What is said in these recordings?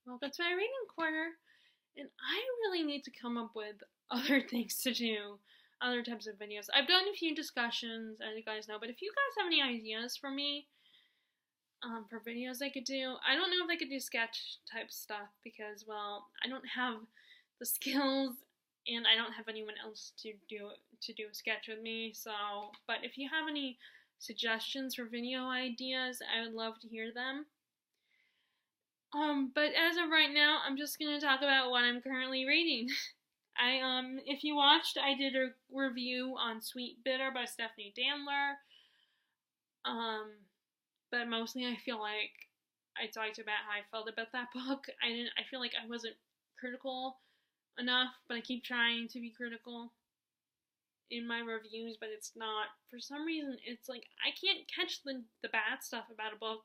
Welcome to my reading corner. And I really need to come up with other things to do, other types of videos. I've done a few discussions, as you guys know, but if you guys have any ideas for me, for videos I could do, I don't know if I could do sketch type stuff because, well, I don't have the skills and I don't have anyone else to do a sketch with me. So, but if you have any suggestions for video ideas, I would love to hear them. But as of right now, I'm just gonna talk about what I'm currently reading. If you watched, I did a review on Sweet Bitter by Stephanie Danler. Um, but mostly I feel like I talked about how I felt about that book. I feel like I wasn't critical enough, but I keep trying to be critical in my reviews, but it's not. For some reason, it's like I can't catch the bad stuff about a book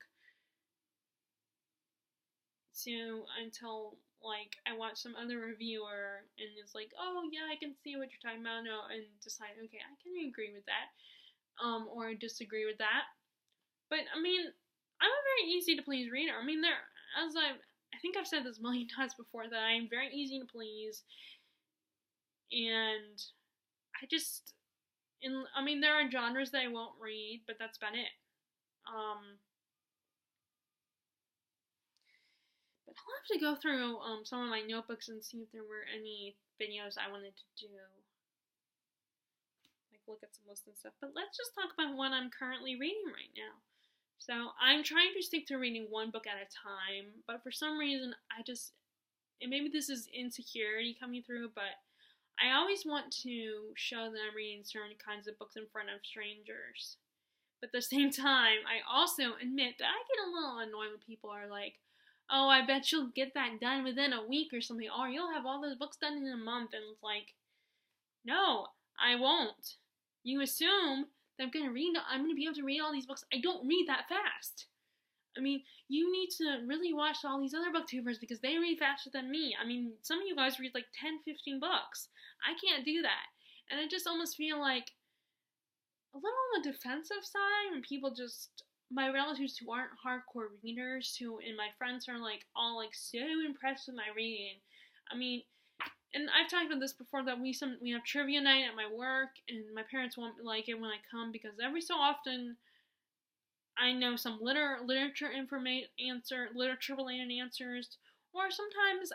until like I watch some other reviewer and it's like, oh yeah, I can see what you're talking about now, and decide, okay, I can agree with that, or disagree with that. But I mean, I'm a very easy to please reader. I mean, I think I've said this a million times before that I'm very easy to please, and I mean, there are genres that I won't read, but that's about it. But I'll have to go through some of my notebooks and see if there were any videos I wanted to do. Like look at some lists and stuff. But let's just talk about what I'm currently reading right now. So I'm trying to stick to reading one book at a time, but for some reason and maybe this is insecurity coming through, but I always want to show that I'm reading certain kinds of books in front of strangers. But at the same time, I also admit that I get a little annoyed when people are like, oh, I bet you'll get that done within a week or something, or you'll have all those books done in a month. And it's like, no, I won't. You assume that I'm going to be able to read all these books. I don't read that fast. I mean, you need to really watch all these other booktubers because they read faster than me. I mean, some of you guys read like 10, 15 books. I can't do that. And I just almost feel like a little on the defensive side when people just my relatives who aren't hardcore readers and my friends are like all like so impressed with my reading. I mean, and I've talked about this before that we have trivia night at my work and my parents won't like it when I come because every so often I know some literature related answers, or sometimes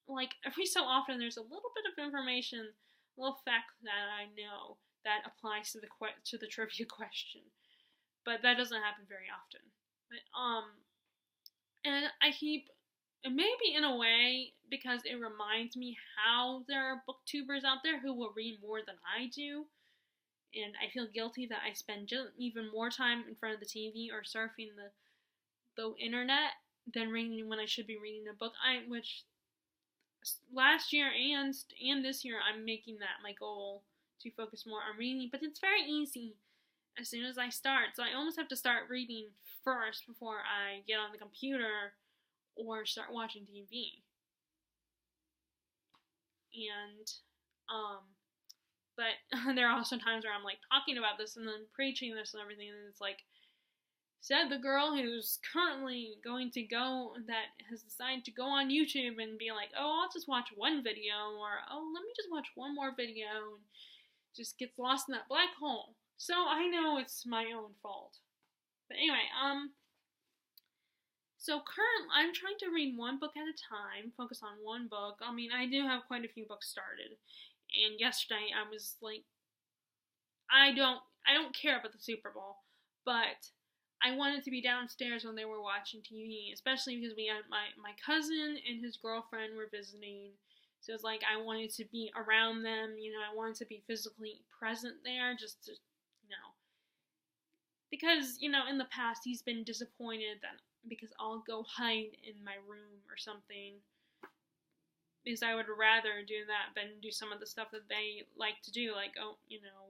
like every so often there's a little bit of information, a little fact that I know that applies to the trivia question. But that doesn't happen very often. But and I keep maybe in a way because it reminds me how there are booktubers out there who will read more than I do, and I feel guilty that I spend even more time in front of the TV or surfing the internet than reading when I should be reading a book. Which last year and this year I'm making that my goal to focus more on reading, but it's very easy as soon as I start. So I almost have to start reading first before I get on the computer or start watching TV. And but there are also times where I'm like talking about this and then preaching this and everything, and it's like, said the girl who's currently that has decided to go on YouTube and be like, oh, I'll just watch one video, or oh, let me just watch one more video, and just gets lost in that black hole. So I know it's my own fault. But anyway, so I'm trying to read one book at a time, focus on one book. I mean, I do have quite a few books started. And yesterday I was like, I don't care about the Super Bowl, but I wanted to be downstairs when they were watching TV, especially because we had my cousin and his girlfriend were visiting. So it's like I wanted to be around them, I wanted to be physically present there just to, because, in the past he's been disappointed that because I'll go hide in my room or something, because I would rather do that than do some of the stuff that they like to do, like,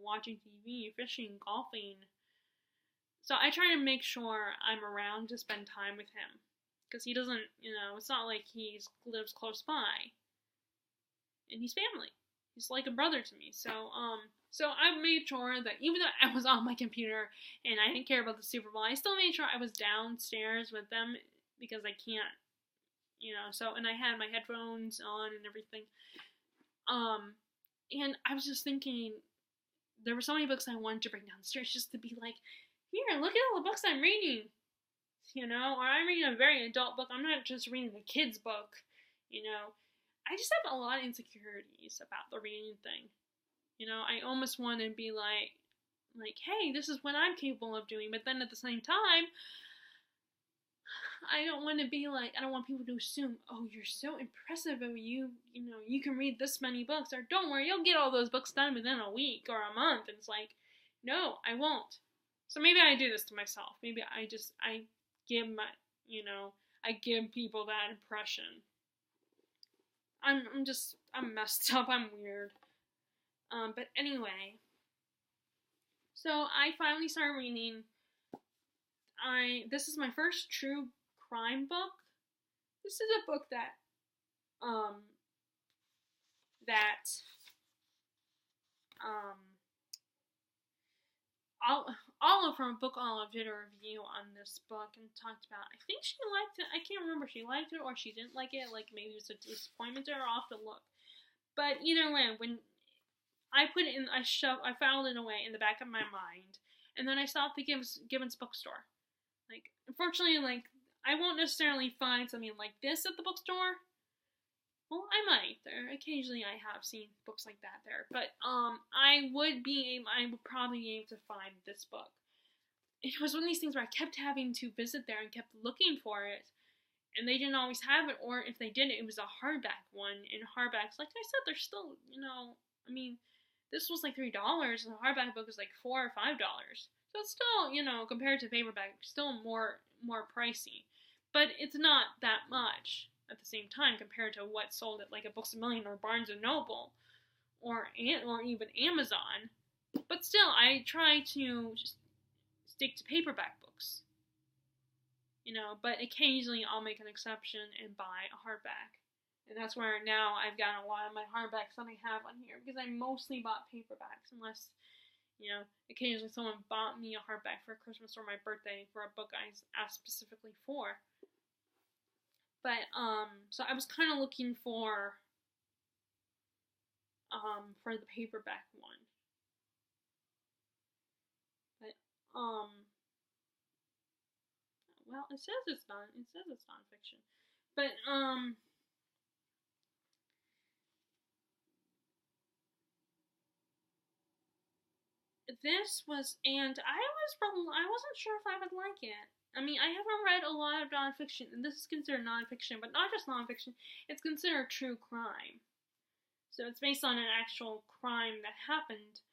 watching TV, fishing, golfing. So I try to make sure I'm around to spend time with him, because he doesn't, it's not like he lives close by, and he's family. He's like a brother to me. So I made sure that even though I was on my computer and I didn't care about the Super Bowl, I still made sure I was downstairs with them because I can't So, and I had my headphones on and everything. And I was just thinking, there were so many books I wanted to bring downstairs just to be like, here, look at all the books I'm reading. Or I'm reading a very adult book. I'm not just reading a kid's book. I just have a lot of insecurities about the reading thing. I almost want to be like, hey, this is what I'm capable of doing. But then at the same time, I don't want to be like, I don't want people to assume, oh, you're so impressive, oh, you can read this many books, or don't worry, you'll get all those books done within a week or a month. And it's like, no, I won't. So maybe I do this to myself. Maybe I give I give people that impression. I'm messed up, I'm weird. But anyway, so I finally started reading. This is my first true crime book. This is a book that Olive from Book Olive did a review on this book and talked about. I think she liked it. I can't remember if she liked it or she didn't like it. Like maybe it was a disappointment to her. I'll have to look. But either way, when I put it in, I filed it away in the back of my mind, and then I stopped at Gibbons bookstore. Like, unfortunately, like, I won't necessarily find something like this at the bookstore. Well, I might. Occasionally I have seen books like that there. But, I would probably be able to find this book. It was one of these things where I kept having to visit there and kept looking for it. And they didn't always have it, or if they didn't, it was a hardback one. And hardbacks, like I said, they're still, this was like $3, and the hardback book was like $4 or $5. So it's still, compared to paperback, still more pricey. But it's not that much at the same time compared to what sold at like a Books A Million or Barnes & Noble or even Amazon. But still, I try to just stick to paperback books. But occasionally I'll make an exception and buy a hardback. And that's where now I've got a lot of my hardbacks that I have on here, because I mostly bought paperbacks, unless occasionally someone bought me a hardback for Christmas or my birthday for a book I asked specifically for. But, so I was kind of looking for the paperback one. But, well, it says it's nonfiction. But, this was, and I wasn't sure if I would like it. I mean, I haven't read a lot of nonfiction, and this is considered nonfiction, but not just nonfiction, it's considered true crime. So it's based on an actual crime that happened.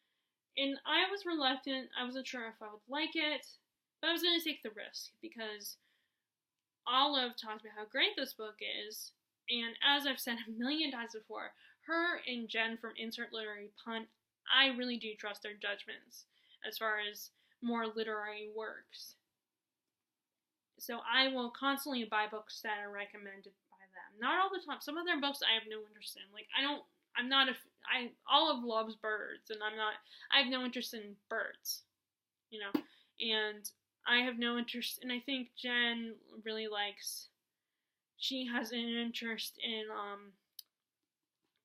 And I was reluctant, I wasn't sure if I would like it, but I was going to take the risk, because Olive talked about how great this book is, and as I've said a million times before, her and Jen from Insert Literary Pun, I really do trust their judgments as far as more literary works. So I will constantly buy books that are recommended by them. Not all the time. Some of their books I have no interest in. Like, Olive loves birds, and I have no interest in birds. And I have no interest, and I think Jen really she has an interest in,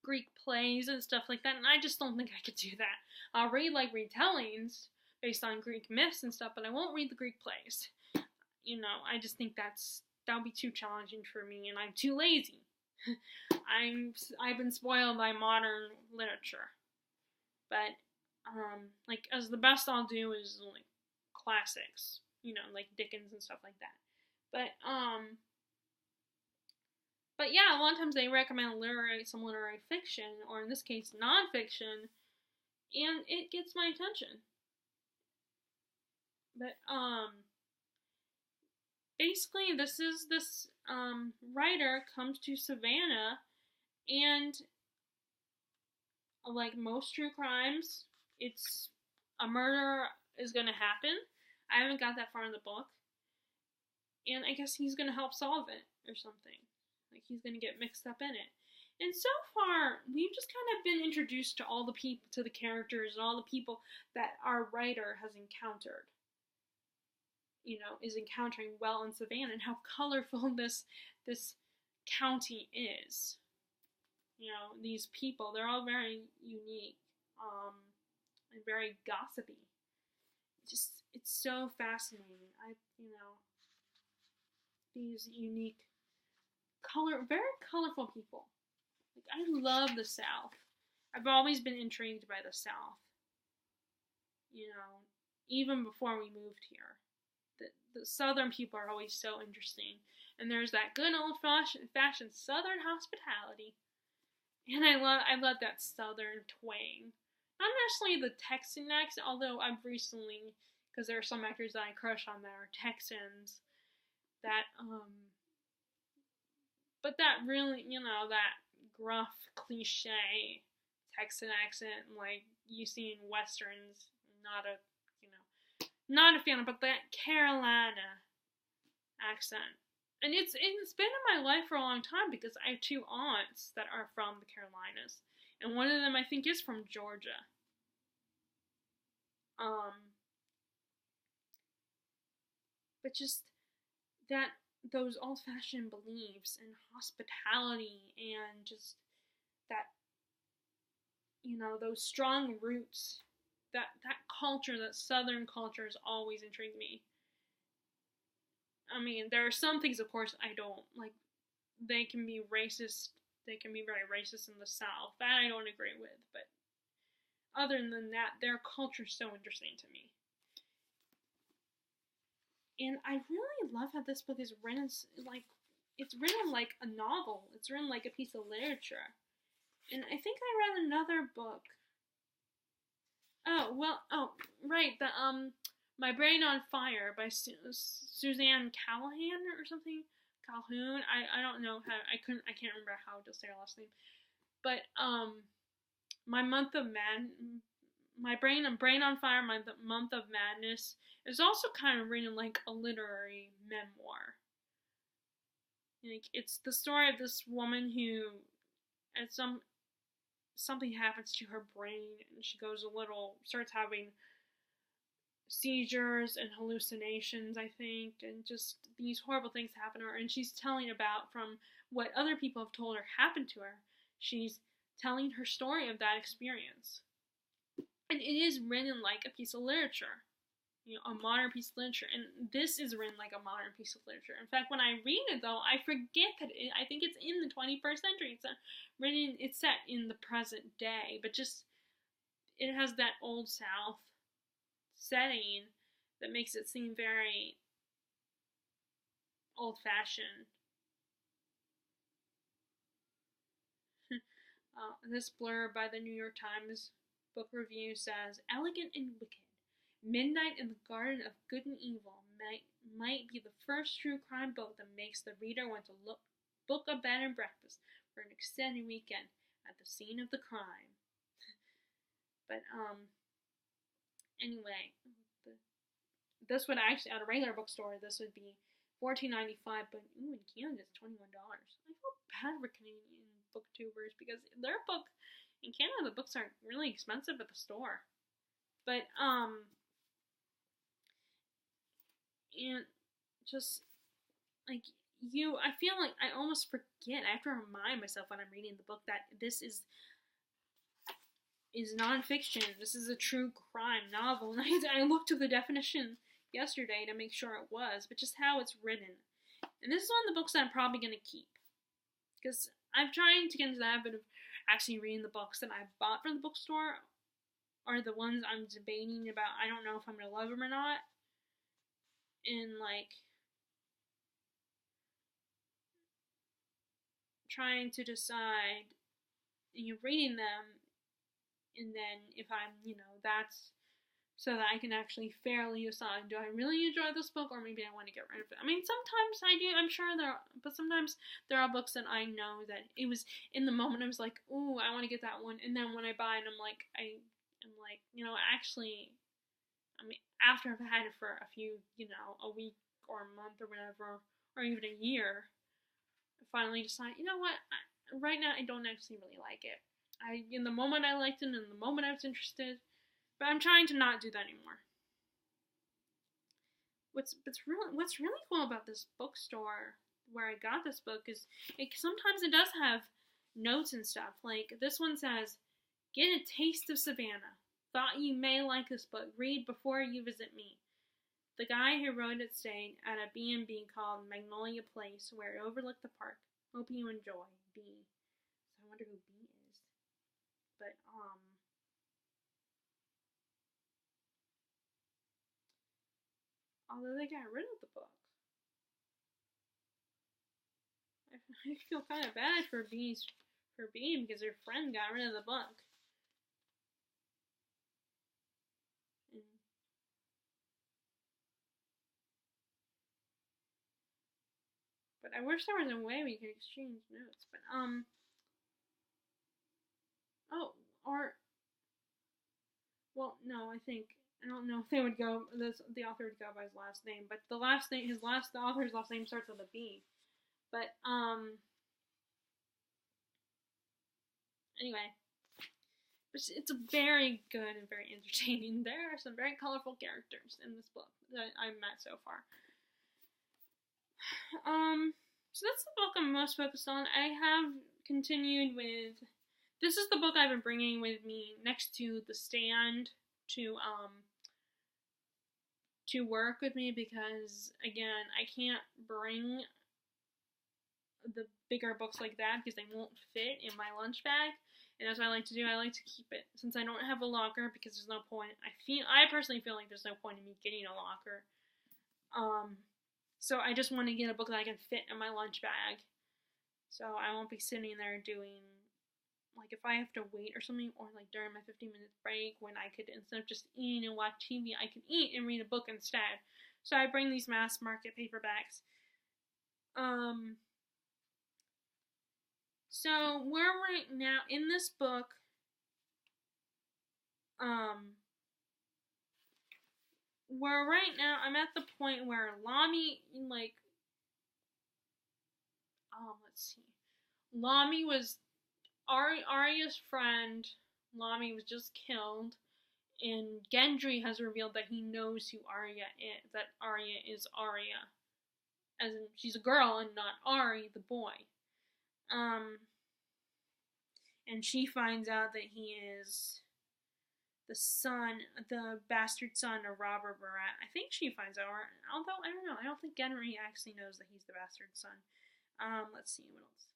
Greek plays and stuff like that, and I just don't think I could do that. I'll read retellings based on Greek myths and stuff, but I won't read the Greek plays. I just think that would be too challenging for me, and I'm too lazy. I've been spoiled by modern literature. But as the best I'll do is classics, like Dickens and stuff like that. But yeah, a lot of times they recommend some literary fiction, or in this case, nonfiction, and it gets my attention. But, basically, this writer comes to Savannah, and, like most true crimes, it's a murder is gonna happen. I haven't got that far in the book. And I guess he's gonna help solve it, or something. Like, he's gonna get mixed up in it. And so far, we've just kind of been introduced to all the people, to the characters, and all the people that our writer has encountered. Is encountering well in Savannah, and how colorful this county is. These people, they're all very unique, and very gossipy. It's so fascinating. These unique, very colorful people. Like, I love the South. I've always been intrigued by the South. Even before we moved here. The Southern people are always so interesting. And there's that good old-fashioned Southern hospitality. And I love that Southern twang. Not necessarily the Texan accent, although I've recently, because there are some actors that I crush on that are Texans, but that really, that gruff, cliche Texan accent, like you see in Westerns, not a fan of, but that Carolina accent. And it's been in my life for a long time because I have two aunts that are from the Carolinas. And one of them, I think, is from Georgia. But just those old-fashioned beliefs and hospitality and just that, those strong roots, that culture, that Southern culture has always intrigued me. I mean, there are some things, of course, I don't like. They can be racist. They can be very racist in the South. That I don't agree with. But other than that, their culture is so interesting to me. And I really love how this book is written. It's written like a novel. It's written like a piece of literature. And I think I read another book. Right. My Brain on Fire by Suzanne Callahan or something. Calhoun. I don't know how. I can't remember how to say her last name. But My Brain on Fire, My Month of Madness is also kind of written like a literary memoir. Like, it's the story of this woman who, at something happens to her brain and she starts having seizures and hallucinations, I think, and just these horrible things happen to her, and she's telling about from what other people have told her happened to her. She's telling her story of that experience. And it is written like a piece of literature, a modern piece of literature, and this is written like a modern piece of literature. In fact, when I read it, though, I forget that I think it's in the 21st century. It's set in the present day, but just, it has that Old South setting that makes it seem very old-fashioned. This blurb by the New York Times book review says, "Elegant and wicked, Midnight in the Garden of Good and Evil might be the first true crime book that makes the reader want to book a bed and breakfast for an extended weekend at the scene of the crime." But anyway, this would actually, at a regular bookstore, this would be $14.95, but in Canada it's $21. I feel bad for Canadian booktubers because their book in Canada, the books aren't really expensive at the store. But and just like I feel like I almost forget. I have to remind myself when I'm reading the book that this is nonfiction. This is a true crime novel. And I looked to the definition yesterday to make sure it was, but just how it's written. And this is one of the books that I'm probably going to keep. Because I'm trying to get into the habit of actually reading the books that I bought from the bookstore, or the ones I'm debating about. I don't know if I'm going to love them or not. And, like, trying to decide, reading them, and then if I'm, that's so that I can actually fairly decide, do I really enjoy this book, or maybe I want to get rid of it. I mean, sometimes I do, I'm sure but sometimes there are books that I know that it was, in the moment, I was like, ooh, I want to get that one, and then when I buy it, I'm like, actually, I mean, after I've had it for a few, a week, or a month, or whatever, or even a year, I finally decide, right now, I don't actually really like it. In the moment I liked it, in the moment I was interested, but I'm trying to not do that anymore. What's really cool about this bookstore, where I got this book is sometimes it does have notes and stuff. Like this one says, "Get a taste of Savannah. Thought you may like this book. Read before you visit me." The guy who wrote it stayed at a B&B called Magnolia Place, where it overlooked the park. Hope you enjoy. B. So I wonder who B is. But although they got rid of the book, I feel kind of bad for B because their friend got rid of the book. But I wish there was a way we could exchange notes. But oh, or well, no, I don't know if they would go. The author would go by his last name, but the author's last name starts with a B. But anyway, it's a very good and very entertaining. There are some very colorful characters in this book that I've met so far. So that's the book I'm most focused on. I have continued with. This is the book I've been bringing with me next to The Stand to work with me because, again, I can't bring the bigger books like that because they won't fit in my lunch bag. And that's what I like to do. I like to keep it since I don't have a locker because there's no point. I personally feel like there's no point in me getting a locker. So I just want to get a book that I can fit in my lunch bag. So I won't be sitting there doing, like, if I have to wait or something, or like during my 15-minute break when I could, instead of just eating and watch TV, I can eat and read a book instead. So I bring these mass market paperbacks. So we're right now in this book. Where right now I'm at the point where Lami, like, let's see, Lami was Arya's friend. Lami was just killed, and Gendry has revealed that he knows who Arya is. That Arya is Arya, as in she's a girl and not Ari, the boy. And she finds out that he is the bastard son of Robert Baratheon. I think she finds out, although I don't know. I don't think Gendry actually knows that he's the bastard son. Let's see what else.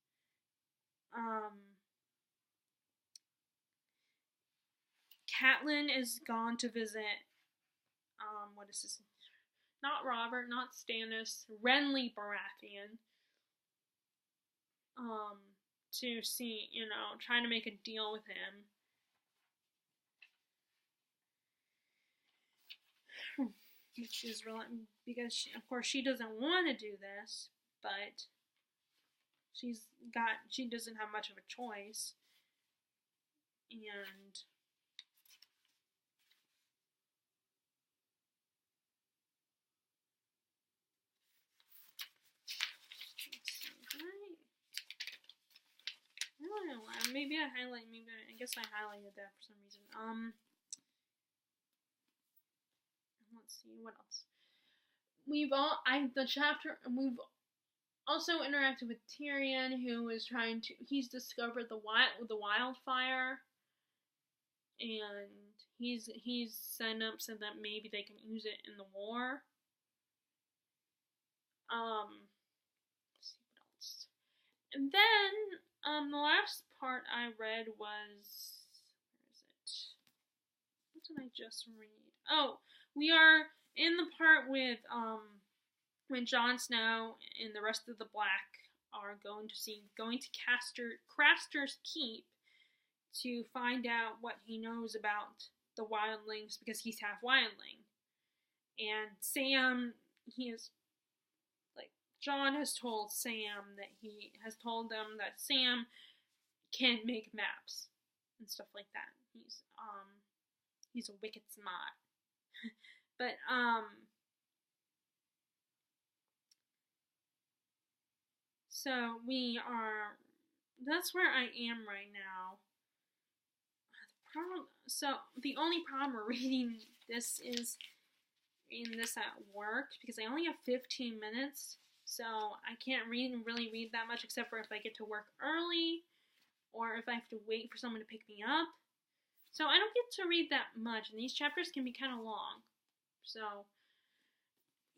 Catelyn is gone to visit. What is this? Not Robert, not Stannis. Renly Baratheon. To see, trying to make a deal with him. Which is really, because of course she doesn't want to do this, but she doesn't have much of a choice. And I don't know. Maybe I guess I highlighted that for some reason. Let's see what else. We've also interacted with Tyrion, who is he's discovered the wildfire, and he's set up so that maybe they can use it in the war. Let's see what else. And then, the last part I read was, where is it? What did I just read? Oh, we are in the part with, when Jon Snow and the rest of the Black are going to Craster's Keep to find out what he knows about the wildlings, because he's half wildling. And Sam, Jon has told Sam that them that Sam can make maps and stuff like that. He's a wicked smart. But, so that's where I am right now. The only problem with reading this at work, because I only have 15 minutes So I can't really read that much except for if I get to work early or if I have to wait for someone to pick me up. So I don't get to read that much, and these chapters can be kind of long. So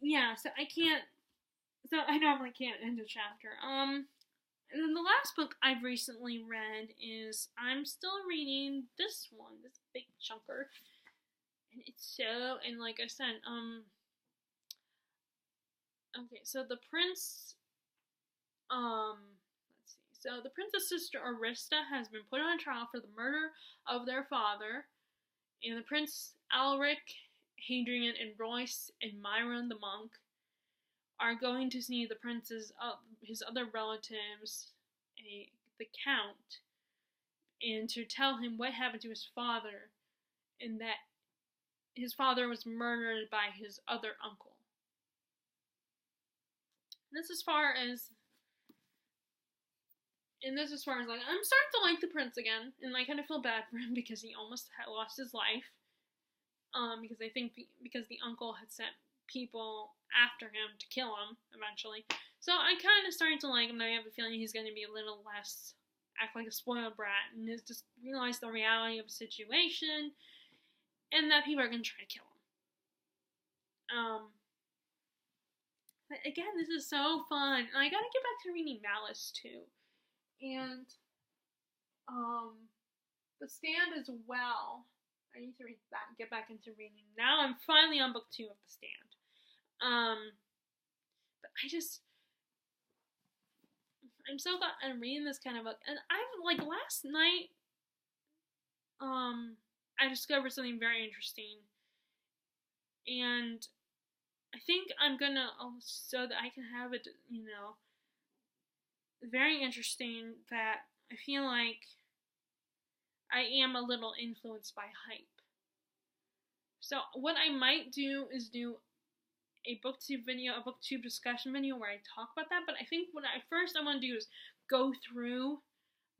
yeah, so I normally can't end a chapter. And then the last book I've recently read is, I'm still reading this one, this big chunker. And it's so, and like I said, okay, so the prince, let's see. So the prince's sister Arista has been put on trial for the murder of their father, and the prince Alaric, Hadrian, and Royce, and Myron the monk are going to see the prince's his other relatives, the count, and to tell him what happened to his father, and that his father was murdered by his other uncle. And this as far as like, I'm starting to like the prince again, and I kind of feel bad for him because he almost lost his life. Because I think because the uncle had sent people after him to kill him eventually. So I kind of starting to like him, and I have a feeling he's going to be a little less act like a spoiled brat and just realize the reality of the situation, and that people are going to try to kill him. But again, this is so fun, and I gotta get back to reading Malice too, and The Stand as well. I need to read that and get back into reading. Now I'm finally on book 2 of The Stand. But I'm so glad I'm reading this kind of book. And like last night, I discovered something very interesting. And I think I'm gonna, so that I can have it, very interesting, that I feel like I am a little influenced by hype. So what I might do is do a booktube discussion video where I talk about that. But I think what I want to do is go through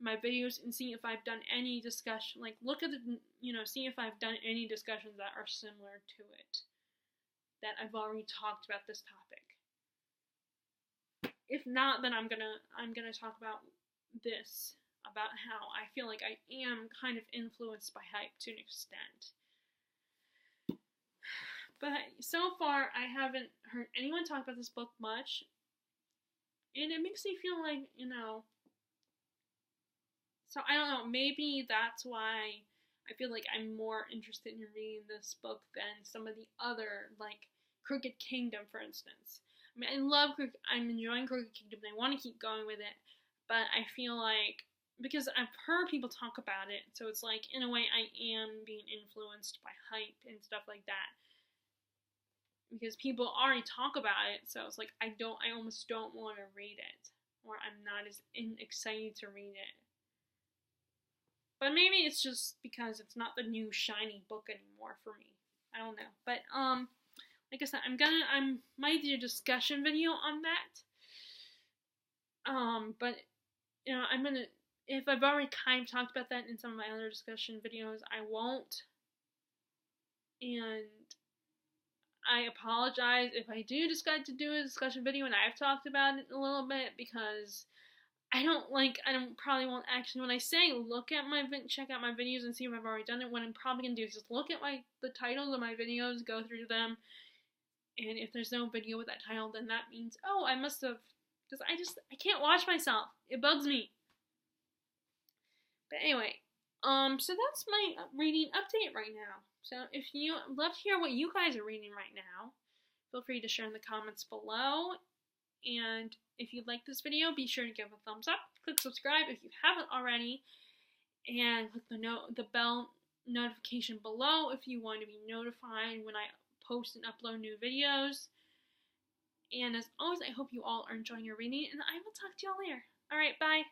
my videos and see if I've done any discussion, like look at see if I've done any discussions that are similar to it, that I've already talked about this topic. If not, then I'm gonna talk about this, about how I feel like I am kind of influenced by hype to an extent. But so far, I haven't heard anyone talk about this book much, and it makes me feel like, so I don't know, maybe that's why I feel like I'm more interested in reading this book than some of the other, like Crooked Kingdom, for instance. I mean, I'm enjoying Crooked Kingdom, and I want to keep going with it, but I feel like, because I've heard people talk about it, so it's like, in a way, I am being influenced by hype and stuff like that. Because people already talk about it, so it's like, I almost don't want to read it, or I'm not as excited to read it. But maybe it's just because it's not the new shiny book anymore for me. I don't know. But like I said, I might do a discussion video on that. But I'm gonna, if I've already kind of talked about that in some of my other discussion videos, I won't. And I apologize if I do decide to do a discussion video and I've talked about it a little bit, because I probably won't actually, when I say check out my videos and see if I've already done it, what I'm probably going to do is just look at the titles of my videos, go through them, and if there's no video with that title, then that means, oh, I must have, because I can't watch myself. It bugs me. But anyway, so that's my reading update right now. So if you love to hear what you guys are reading right now, feel free to share in the comments below. And if you like this video, be sure to give a thumbs up, click subscribe if you haven't already, and click the bell notification below if you want to be notified when I post and upload new videos. And as always, I hope you all are enjoying your reading, and I will talk to y'all later. Alright, bye!